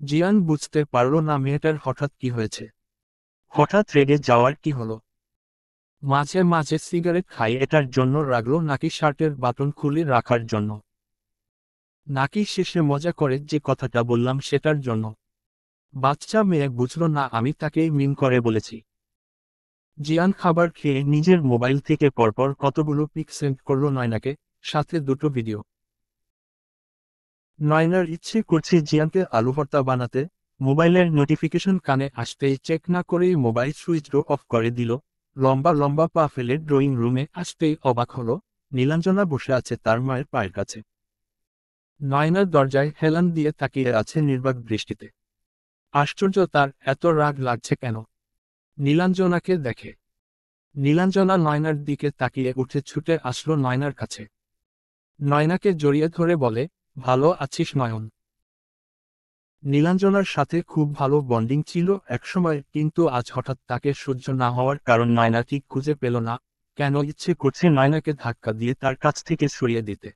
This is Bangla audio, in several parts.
জিয়ান বুঝতে পারল না মেয়েটার হঠাৎ কি হয়েছে। হঠাৎ রেগে যাওয়ার কি হলো? মাঝে মাঝে সিগারেট খাই এটার জন্য রাগলো, নাকি শার্টের বাটন খুলে রাখার জন্য, নাকি শেষে মজা করে যে কথাটা বললাম সেটার জন্য? বাচ্চা মেয়ে বুঝল না আমি তাকেই মিন করে বলেছি। জিয়ান খাবার খেয়ে নিজের মোবাইল থেকে পরপর কতগুলো পিক সেন্ড করল নয়নাকে, সাথে দুটো ভিডিও। নয়নার ইচ্ছে করছে জিয়ানকে আলু ভর্তা বানাতে। মোবাইলের নোটিফিকেশন কানে আসতেই চেক না করেই মোবাইল সুইচ অফ করে দিল। লম্বা লম্বা পা ফেলে ড্রয়িং রুমে আসতেই অবাক হলো, নীলাঞ্জনা বসে আছে তার মায়ের পায়ের কাছে। নয়নার দরজায় হেলান দিয়ে তাকিয়ে আছে নির্বাক দৃষ্টিতে। আশ্চর্য, তার এত রাগ লাগছে কেন? নীলাঞ্জনাকে দেখে। নীলাঞ্জনা নয়নার দিকে তাকিয়ে উঠে ছুটে আসলো নয়নার কাছে। নয়নাকে জড়িয়ে ধরে বলে, ভালো আছিস নয়ন? নীলাঞ্জনার সাথে খুব ভালো বন্ডিং ছিল একসময়, কিন্তু আজ হঠাৎ তাকে সহ্য না হওয়ার কারণ নয়না ঠিক খুঁজে পেল না। কেন ইচ্ছে করছে নয়নাকে ধাক্কা দিয়ে তার কাছ থেকে সরিয়ে দিতে।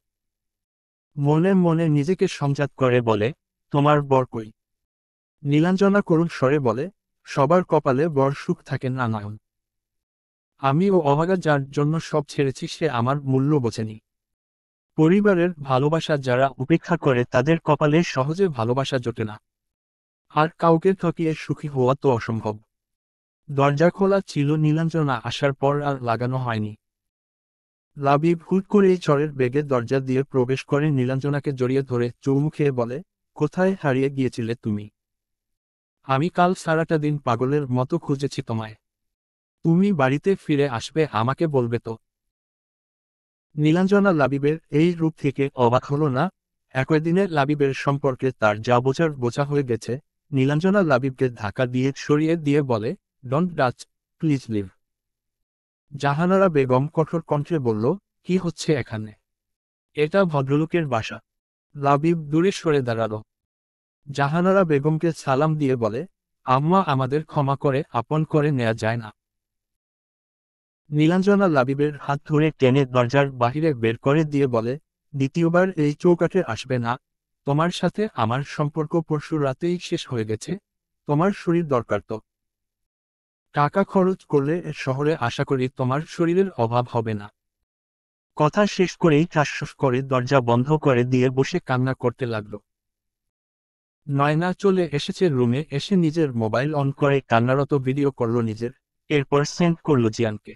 মনে মনে নিজেকে সংযত করে বলে, তোমার বর কই? নীলাঞ্জনা করুণ স্বরে বলে, সবার কপালে বর সুখ থাকে না নয়ন। আমি ও অভাগা যার জন্য সব ছেড়েছি সে আমার মূল্য বোঝেনি। পরিবারের ভালোবাসা যারা উপেক্ষা করে তাদের কপালে সহজে ভালোবাসা জোটে না। আর কাউকে ঠকিয়ে সুখী হওয়া তো অসম্ভব। দরজা খোলা ছিল, নীলাঞ্জনা আসার পর আর লাগানো হয়নি। লাবিব হুট করেই ঝড়ের বেগে দরজা দিয়ে প্রবেশ করে নীলাঞ্জনাকে জড়িয়ে ধরে চুমু খেয়ে বলে, কোথায় হারিয়ে গিয়েছিলে তুমি? আমি কাল সারাটা দিন পাগলের মতো খুঁজেছি তোমায়। তুমি বাড়িতে ফিরে আসবে, আমাকে বলবে তো? নীলাঞ্জনা লাবিবের এই রূপ থেকে অবাক হলো না। একই দিনে লাবিবের সম্পর্কে তার যা বোঝার বোঝা হয়ে গেছে। নীলাঞ্জনা লাবিবকে ধাক্কা দিয়ে সরিয়ে দিয়ে বলে, don't touch, please leave. Jahanara Begum কঠোর কণ্ঠে বলল, কি হচ্ছে এখানে? এটা ভদ্রলোকের বাসা। লাবিব দূরে সরে দাঁড়ালো। জাহানারা বেগমকে সালাম দিয়ে বলে, আম্মা, আমাদের ক্ষমা করে আপন করে নেয়া যায় না? নীলাঞ্জনা লাবিবের হাত ধরে টেনে দরজার বাহিরে বের করে দিয়ে বলে, দ্বিতীয়বার এই চৌকাঠে আসবে না। তোমার সাথে আমার সম্পর্ক পরশু রাতেই শেষ হয়ে গেছে। তোমার শরীর দরকার তো। টাকা খরচ করলে এ শহরে আশা করি তোমার শরীরের অভাব হবে না। কথা শেষ করেই ঠাসঠাস করে দরজা বন্ধ করে দিয়ে বসে কান্না করতে লাগল। নয়না চলে এসেছে রুমে, এসে নিজের মোবাইল অন করে কান্নারত ভিডিও করল নিজের। এরপর সেন্ড করল জিয়ানকে।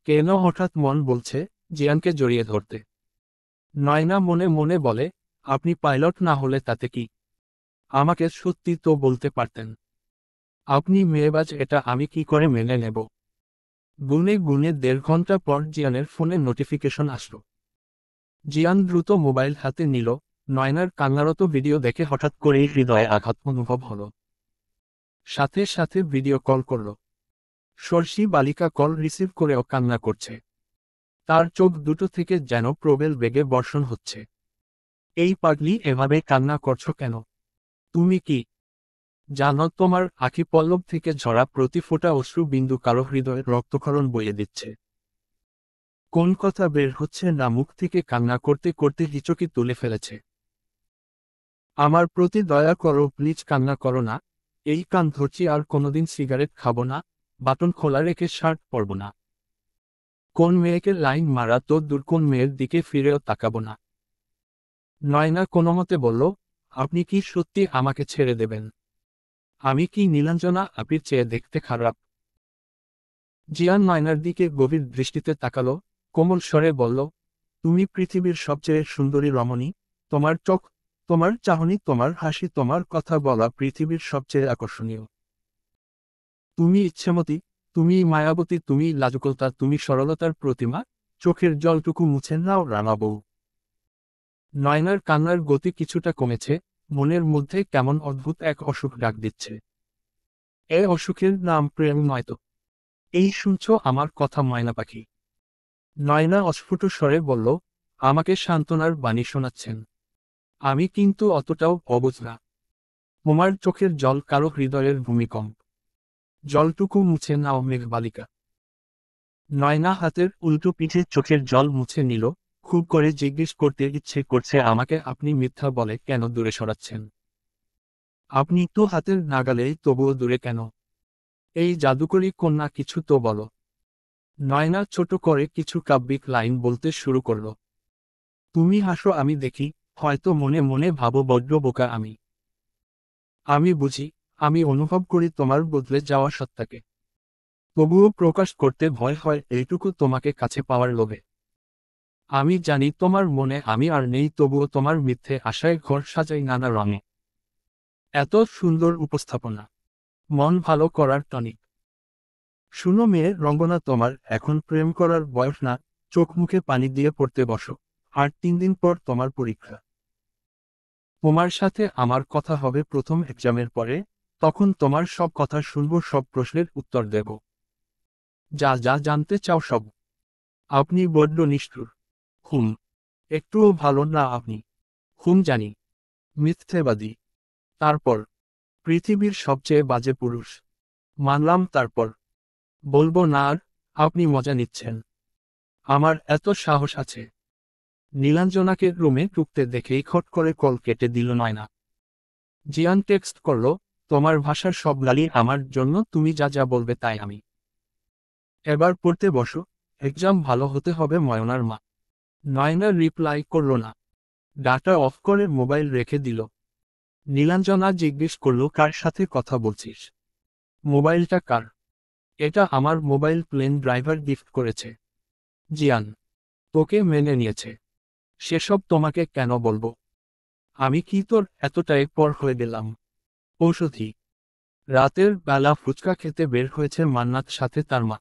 কেন হঠাৎ মন বলছে জিয়ানকে জড়িয়ে ধরতে? নয়না মনে মনে বলে, আপনি পাইলট না হলে তাতে কি? আমাকে সত্যি তো বলতে পারতেন। আপনি মেয়েবাজ, এটা আমি কি করে মেনে নেব? গুনে গুনে 1.5 ঘন্টা পর জিয়ানের ফোনে নোটিফিকেশন আসলো। জিয়ান দ্রুত মোবাইল হাতে নিল। নয়নার কান্নারত ভিডিও দেখে হঠাৎ করেই হৃদয়ে আঘাত অনুভব হলো। সাথে সাথে ভিডিও কল করল। সর্ষি বালিকা কল রিসিভ করেও কান্না করছে। তার চোখ দুটো থেকে যেন প্রবল বেগে বর্ষণ হচ্ছে। এই পাগলি, এভাবে কান্না করছো কেন? তুমি কি জানো তোমার আখি পল্লব থেকে ঝরা প্রতি ফোঁটা অশ্রু বিন্দু কারো হৃদয়ের রক্তক্ষরণ বইয়ে দিচ্ছে? কোন কথা বের হচ্ছে না মুখ থেকে, কান্না করতে করতে হিচকি তুলে ফেলেছে। আমার প্রতি দয়া করো প্লিজ, কান্না করো না। এই কান ধরছি, আর কোনোদিন সিগারেট খাবো না, বাটন খোলা রেখে শার্ট পরব না। কোন মেয়েকে লাইন মারা তো দূর, কোন মেয়ের দিকে ফিরেও তাকাবো না। নয়না কোনোমতে বলল, আপনি কি সত্যি আমাকে ছেড়ে দেবেন? আমি কি নীলাঞ্জনা আপির চেয়ে দেখতে খারাপ? জিয়ান নয়নার দিকে গভীর দৃষ্টিতে তাকালো, কোমল স্বরে বলল, তুমি পৃথিবীর সবচেয়ে সুন্দরী রমণী। তোমার চোখ, তোমার চাহনি, তোমার হাসি, তোমার কথা বলা পৃথিবীর সবচেয়ে আকর্ষণীয়। তুমি ইচ্ছেমতী, তুমি মায়াবতী, তুমি লাজুকতা, তুমি সরলতার প্রতিমা। চোখের জলটুকু মুছে নাও রানা বউ। নয়নার কান্নার গতি কিছুটা কমেছে। মনের মধ্যে কেমন অদ্ভুত এক অসুখ ডাক দিচ্ছে। এ অসুখের নাম প্রেম নয়তো? এই শুনছো আমার কথা ময়না পাখি? নয়না অস্ফুট স্বরে বলল, আমাকে সান্ত্বনার বাণী শোনাচ্ছেন? আমি কিন্তু অতটাও অবুঝ না। তোমার চোখের জল কারো হৃদয়ের ভূমিকম্প। জলটুকু মুছে নাও মেঘবালিকা। নয়না হাতের উল্টো পিঠে চোখের জল মুছে নিল। খুব করে জিজ্ঞেস করতে ইচ্ছে করছে, আমাকে আপনি মিথ্যা বলে কেন দূরে সরাচ্ছেন? আপনি তো হাতের নাগালেই, তবুও দূরে কেন? এই জাদুকরী কন্যা, কিছু তো বলো। নয়না ছোট করে কিছু কাব্যিক লাইন বলতে শুরু করল। তুমি হাসো, আমি দেখি, হয়তো মনে মনে ভাবো বড্ড বোকা আমি। আমি বুঝি, আমি অনুভব করি তোমার বদলে যাওয়া সত্তাকে। তবুও প্রকাশ করতে ভয় হয়, এইটুকু তোমাকে কাছে পাওয়ার লোভে। আমি জানি তোমার মনে আমি আর নেই, তবুও তোমার মিথ্যে আশায় ঘর সাজাই নানা রঙে। এত সুন্দর উপস্থাপনা, মন ভালো করার টনিক। শুনো মেয়ে রঙ্গনা, তোমার এখন প্রেম করার বয়স না, চোখ মুখে পানি দিয়ে পড়তে বসো। আর 3 দিন পর তোমার পরীক্ষা। তোমার সাথে আমার কথা হবে প্রথম এক্সামের পরে, তখন তোমার সব কথা শুনবো, সব প্রশ্নের উত্তর দেব। যা যা জানতে চাও সব। আপনি বড্ড নিষ্ঠুর। হুম। একটুও ভালো না আপনি। হুম জানি। মিথ্যেবাদী। তারপর পৃথিবীর সবচেয়ে বাজে পুরুষ। মানলাম, তারপর বলবো না আর? আপনি মজা নিচ্ছেন? আমার এত সাহস আছে? নীলাঞ্জনাকে রুমে ঢুকতে দেখেই খট করে কল কেটে দিল নয়না। জিয়ান টেক্সট করল, তোমার ভাষার সব গালি আমার জন্য, তুমি যা যা বলবে তাই আমি। এবার পড়তে বসো, এক্সাম ভালো হতে হবে ময়নার মা। নয়না রিপ্লাই করল না। ডাটা অফ করে মোবাইল রেখে দিল। নীলাঞ্জনা জিজ্ঞেস করল, কার সাথে কথা বলছিস? মোবাইলটা কার? এটা আমার মোবাইল, প্লেন ড্রাইভার গিফট করেছে। জিয়ান তোকে মেনে নিয়েছে। সেসব তোমাকে কেন বলবো? আমি কি তোর এতটাই পর হয়ে গেলাম? ঔষধি। রাতের বেলা ফুচকা খেতে বের হয়েছে মান্নাত সাথে তার মা।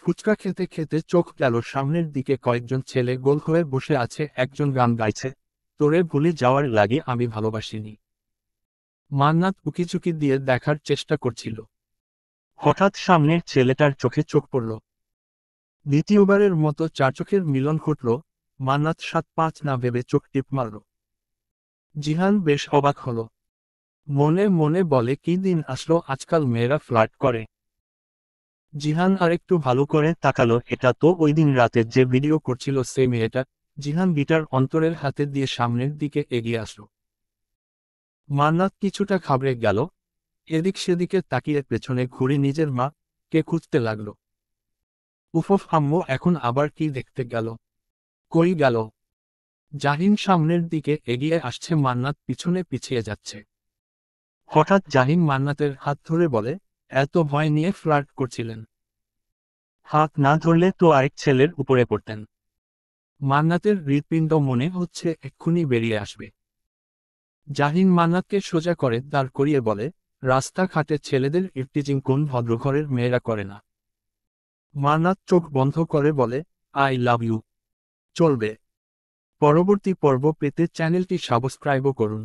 ফুচকা খেতে খেতে চোখ গেল সামনের দিকে, কয়েকজন ছেলে গোল হয়ে বসে আছে, একজন গান গাইছে, তোরে ভুলে যাওয়ার লাগে আমি ভালোবাসিনি। মান্নাত উকিচুকি দিয়ে দেখার চেষ্টা করছিল। হঠাৎ সামনের ছেলেটার চোখে চোখ পড়ল। দ্বিতীয়বারের মতো চার চোখের মিলন ঘটল। মান্নাত 7-5 না ভেবে চোখ টিপ মারল। জিহান বেশ অবাক হল। মনে মনে বলে, কি দিন আসলো আজকাল, মেয়েরা ফ্লার্ট করে। জিহান আরেকটু ভালো করে তাকালো, এটা তো ওই দিন রাতে যে ভিডিও করছিল সে মেয়েটা। জিহান গিটার অন্তরের হাতে দিয়ে সামনের দিকে এগিয়ে আসলো। মান্নাত কিছুটা ঘাবড়ে গেল। এদিক সেদিকে তাকিয়ে পেছনে ঘুরে নিজের মা কে খুঁজতে লাগলো। উফফ, আম্মু এখন আবার কি দেখতে গেল? কই গেল? জাহিন সামনের দিকে এগিয়ে আসছে, মান্নাত পিছনে পিছিয়ে যাচ্ছে। হঠাৎ জাহিন মান্নাতের হাত ধরে বলে, এত ভয় নিয়ে ফ্লার্ট করছিলেন? হাত না ধরলে তো আরেক ছেলের উপরে পড়তেন। মান্নাতের হৃৎপিণ্ড মনে হচ্ছে এক্ষুনি বেরিয়ে আসবে। জাহিন মান্নাতকে সোজা করে দাঁড় করিয়ে বলে, রাস্তাঘাটে ছেলেদের ইফটিজিং কোন ভদ্রঘরের মেয়েরা করে না? মান্নাত চোখ বন্ধ করে বলে, আই লাভ ইউ। চলবে। পরবর্তী পর্ব পেতে চ্যানেলটি সাবস্ক্রাইব করুন।